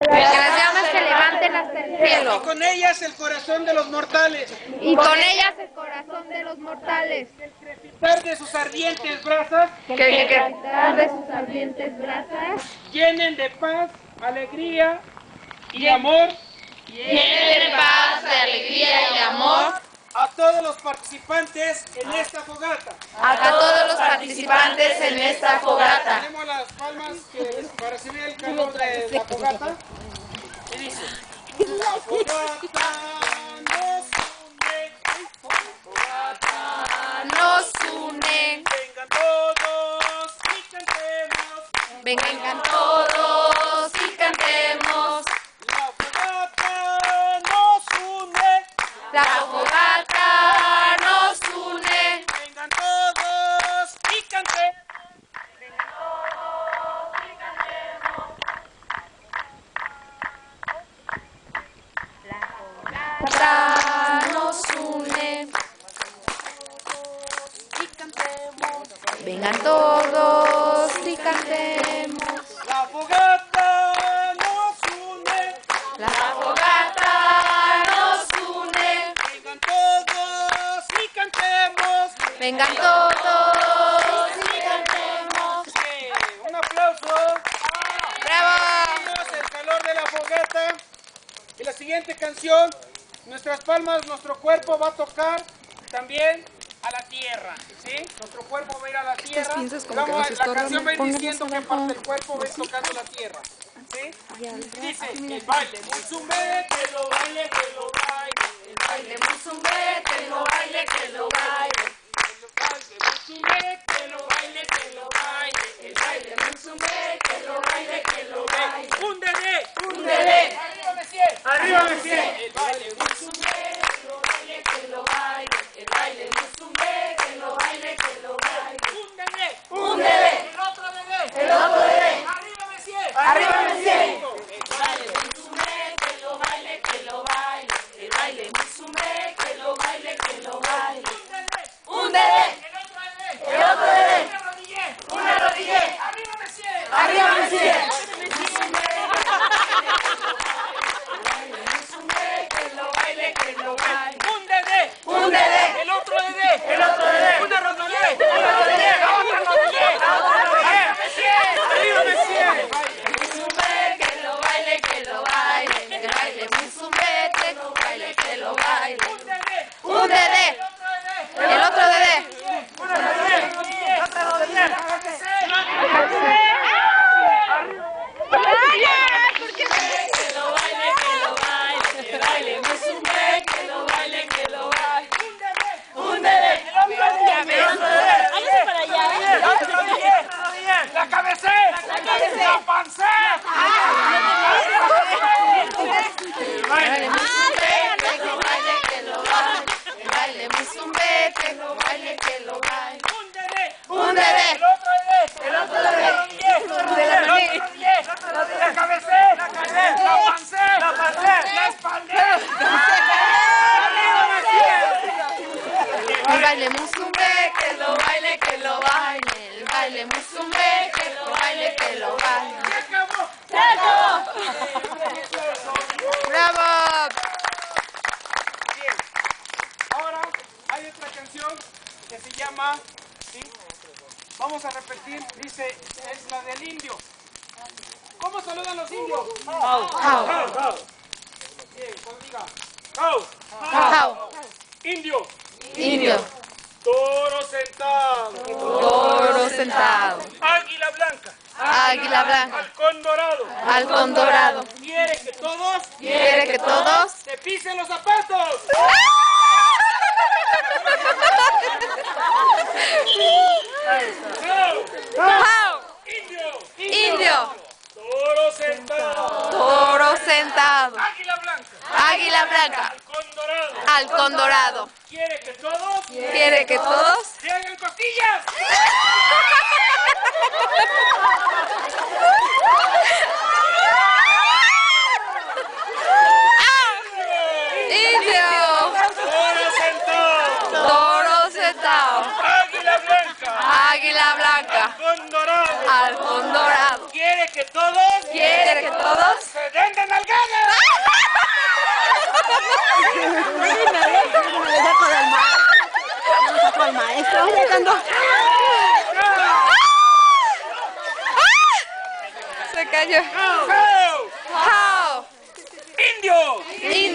Que las llamas se levanten hasta el cielo. Y con ellas el corazón de los mortales. Y con ellas el corazón de los mortales. Que el crepitar de sus ardientes brasas. Que el crepitar de sus ardientes brasas. Llenen de paz, alegría y amor. Llenen de paz, de alegría y de amor. A todos los participantes en esta fogata. A todos los participantes en esta fogata. Tenemos las palmas para recibir el calor de la fogata. Y dice: la fogata Nos une. vengan todos y cantemos. Vengan todos y cantemos. La fogata nos une. La fogata nos une. Vengan todos y cantemos. Nos une. Vengan todos y cantemos. La fogata nos une. La fogata nos une. Vengan todos y cantemos. Vengan todos y cantemos. Bien, un aplauso. ¡Bravo! Tenemos el calor de la fogata. Y la siguiente canción, nuestras palmas, nuestro cuerpo va a tocar también a la tierra, ¿sí? Nuestro cuerpo va a ir a la tierra. La canción va a ir diciendo qué parte del cuerpo va a ir tocando la tierra, ¿sí? Dice: el baile Muzumbe, que lo baile, que lo baile. El baile Muzumbe, que lo baile, que lo baile. El baile Muzumbe, que lo baile, que lo baile. El baile Muzumbe, que lo baile, que lo baile. ¡Un dedé! ¡Un dedé! ¡Arriba Messier! ¡Arriba Messier! El baile Muzumbe, que lo baile, que lo baile. El baile Muzumbe, que lo baile, que lo baile. ¡un dedé! ¡Un dedé! ¡El otro dedé! El otro dedé. ¡Arriba Messier! ¡Arriba Messier! El baile Muzumbe, que lo baile, que lo baile. El baile Muzumbe, que lo baile, que lo baile. ¡Un dedé! el otro dedé! El otro dedé. ¡Una rodilla! ¡Una rodilla! ¡Arriba Messier! ¡Arriba Messier! ¡un dedé! ¡Un dedé! ¡El otro dedé! El otro dedé. ¡una rodilla! ¡una rodilla! ¡otra rodilla! ¡Arriba Messier! Muzumbe, que lo baile, que lo baile. El baile Muzumbe, que lo baile, que lo baile. ¡un dedé! ¡Un dedé! ¡otro dedé! El otro dedé. ¡una rodilla! ¡otra rodilla! Que lo baile, que lo baile. El baile Muzumbe, que lo baile, que lo baile. ¡Un dedé! ¡el otro dedé! Hágase para allá. ¡la otra rodilla! ¡la cabecé! ¡la pancé! El baile Muzumbe, que lo baile, que lo baile. El baile Muzumbe, que lo baile, que lo baile. ¡un dedé! ¡Un dedé! ¡el otro dedé! El otro dedé. ¡el otro dedé! ¡la cabecé! ¡la pancé! ¡la espaldé! ¡arriba Messier! El baile Muzumbe, que lo baile, que lo baile. El baile Muzumbe, que lo baile, que lo baile. ¡Se acabó! ¡Se acabó! ¡Bravo! Bien. Ahora hay otra canción que se llama, ¿sí? Vamos a repetir, dice, es la del indio. ¿Cómo saludan los indios? How. Bien, cuando diga, "How". How. Indio. Indio. Toro sentado. Toro sentado. Águila blanca. Águila blanca. Halcón dorado. Halcón dorado. Quiere que todos Quiere que todos. se pisen los zapatos. How. How. Indio. Indio. Toro sentado. Toro sentado. Águila blanca. Águila blanca. Halcón dorado. Halcón dorado. Quiere que todos Quiere que todos. se hagan costillas. Indio. Toro sentado. Toro sentado. Águila blanca. Águila blanca. Halcón dorado. Halcón dorado. Quiere que todos Quiere que todos se den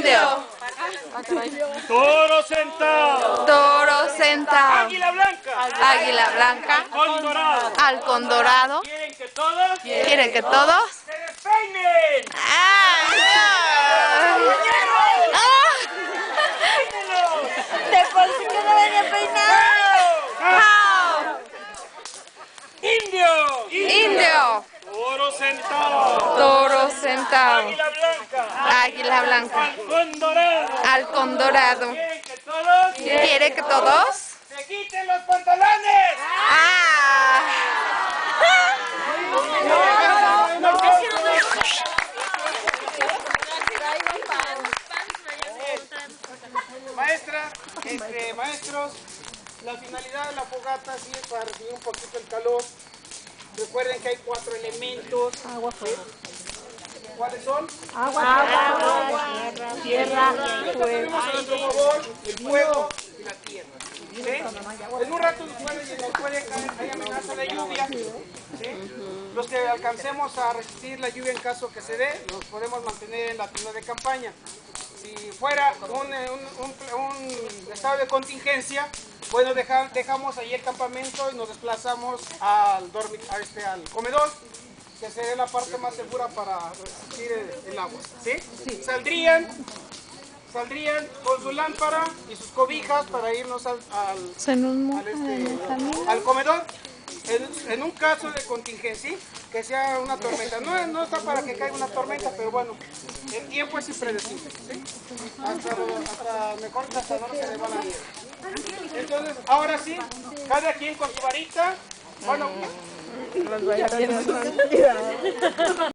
Indio. Toro sentado. Toro sentado. Águila blanca. Águila blanca. Halcón dorado. Halcón dorado. ¿Quieren que todos ¿Quieren que todos? se despeinen? De por sí que no venía peinado. Indio. Indio. Toro sentado. Toro sentado. Águila blanca. Águila blanca. Halcón dorado. Halcón dorado. ¿Quieren que todos ¿Quiere que todos? se quiten los pantalones? Maestra, maestros, la finalidad de la fogata sí es para recibir un poquito el calor. Recuerden que hay 4 elementos. ¿Cuáles son? Agua, tierra, Tenemos a nuestro favor el fuego y la tierra. ¿Sí? En un rato nos puede caer, hay amenaza de lluvia. ¿Sí? Los que alcancemos a resistir la lluvia en caso que se dé, nos podemos mantener en la tienda de campaña. Si fuera un estado de contingencia, bueno, dejamos ahí el campamento y nos desplazamos al comedor, que sería la parte más segura para resistir el agua. ¿Sí? Saldrían con su lámpara y sus cobijas para irnos al comedor. En un caso de contingencia, ¿sí? Que sea una tormenta. No está para que caiga una tormenta, pero bueno, el tiempo es impredecible. ¿Sí? Hasta mejor cazador se le va la nieve. Entonces, ahora sí, cada quien con su varita. Bueno,